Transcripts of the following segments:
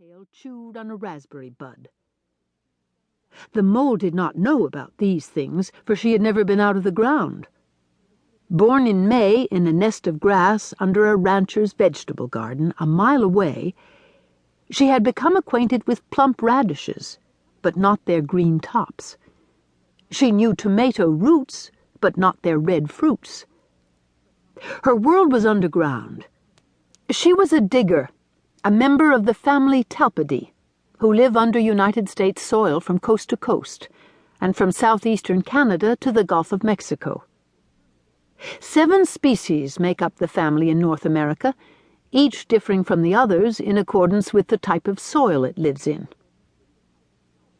tail chewed on a raspberry bud. The mole did not know about these things, for she had never been out of the ground. Born in May in a nest of grass under a rancher's vegetable garden a mile away, she had become acquainted with plump radishes, but not their green tops. She knew tomato roots, but not their red fruits. Her world was underground. She was a digger, a member of the family Talpidae, who live under United States soil from coast to coast, and from southeastern Canada to the Gulf of Mexico. 7 species make up the family in North America, each differing from the others in accordance with the type of soil it lives in.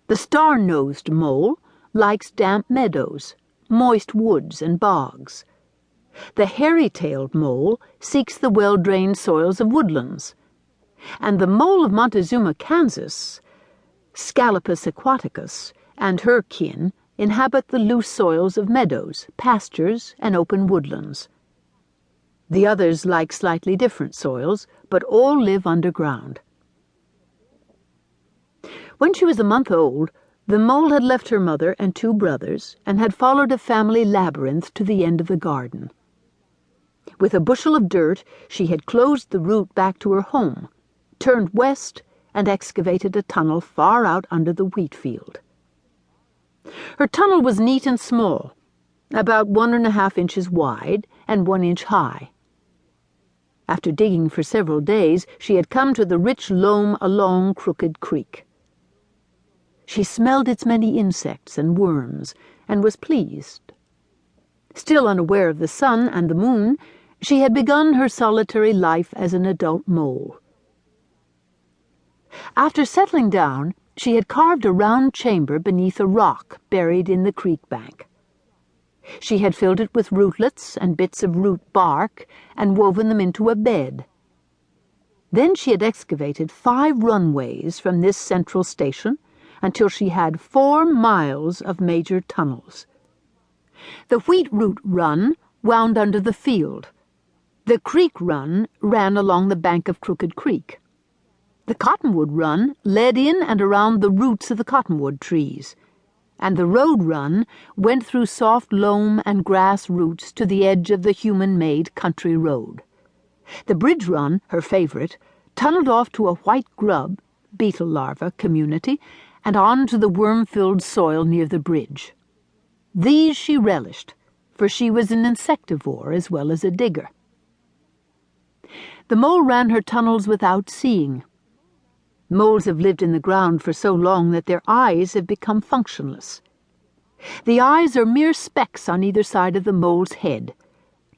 The star-nosed mole likes damp meadows, moist woods and bogs. The hairy-tailed mole seeks the well-drained soils of woodlands, and the mole of Montezuma, Kansas, Scalopus aquaticus, and her kin inhabit the loose soils of meadows, pastures, and open woodlands. The others like slightly different soils, but all live underground. When she was a month old, the mole had left her mother and 2 brothers and had followed a family labyrinth to the end of the garden. With a bushel of dirt, she had closed the route back to her home, turned west, and excavated a tunnel far out under the wheat field. Her tunnel was neat and small, about 1½ inches wide and 1 inch high. After digging for several days, she had come to the rich loam along Crooked Creek. She smelled its many insects and worms, and was pleased. Still unaware of the sun and the moon, she had begun her solitary life as an adult mole. After settling down, she had carved a round chamber beneath a rock buried in the creek bank. She had filled it with rootlets and bits of root bark and woven them into a bed. Then she had excavated 5 runways from this central station until she had 4 miles of major tunnels. The wheat root run wound under the field. The creek run ran along the bank of Crooked Creek. The cottonwood run led in and around the roots of the cottonwood trees, and the road run went through soft loam and grass roots to the edge of the human-made country road. The bridge run, her favorite, tunneled off to a white grub, beetle larva community, and on to the worm-filled soil near the bridge. These she relished, for she was an insectivore as well as a digger. The mole ran her tunnels without seeing. Moles have lived in the ground for so long that their eyes have become functionless. The eyes are mere specks on either side of the mole's head,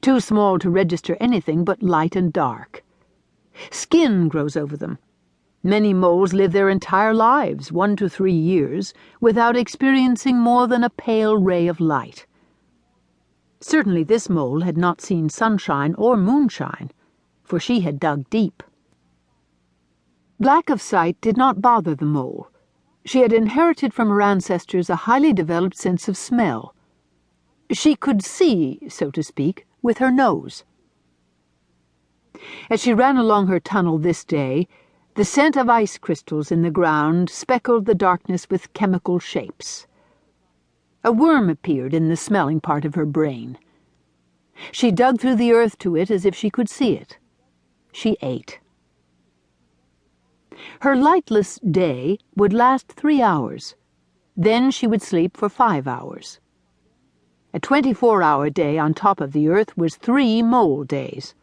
too small to register anything but light and dark. Skin grows over them. Many moles live their entire lives, 1 to 3 years, without experiencing more than a pale ray of light. Certainly this mole had not seen sunshine or moonshine, for she had dug deep. Lack of sight did not bother the mole. She had inherited from her ancestors a highly developed sense of smell. She could see, so to speak, with her nose. As she ran along her tunnel this day, the scent of ice crystals in the ground speckled the darkness with chemical shapes. A worm appeared in the smelling part of her brain. She dug through the earth to it as if she could see it. She ate. Her lightless day would last 3 hours. Then she would sleep for 5 hours. A 24-hour day on top of the earth was 3 mole days.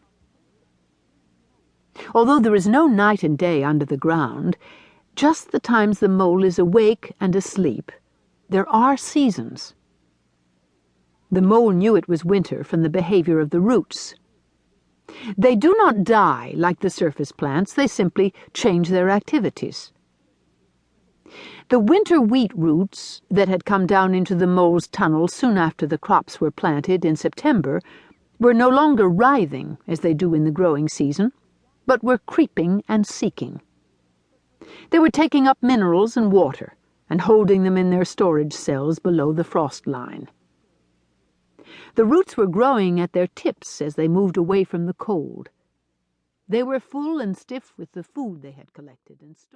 Although there is no night and day under the ground, just the times the mole is awake and asleep, there are seasons. The mole knew it was winter from the behavior of the roots. They do not die like the surface plants, they simply change their activities. The winter wheat roots that had come down into the mole's tunnel soon after the crops were planted in September were no longer writhing as they do in the growing season, but were creeping and seeking. They were taking up minerals and water and holding them in their storage cells below the frost line. The roots were growing at their tips as they moved away from the cold. They were full and stiff with the food they had collected and stored.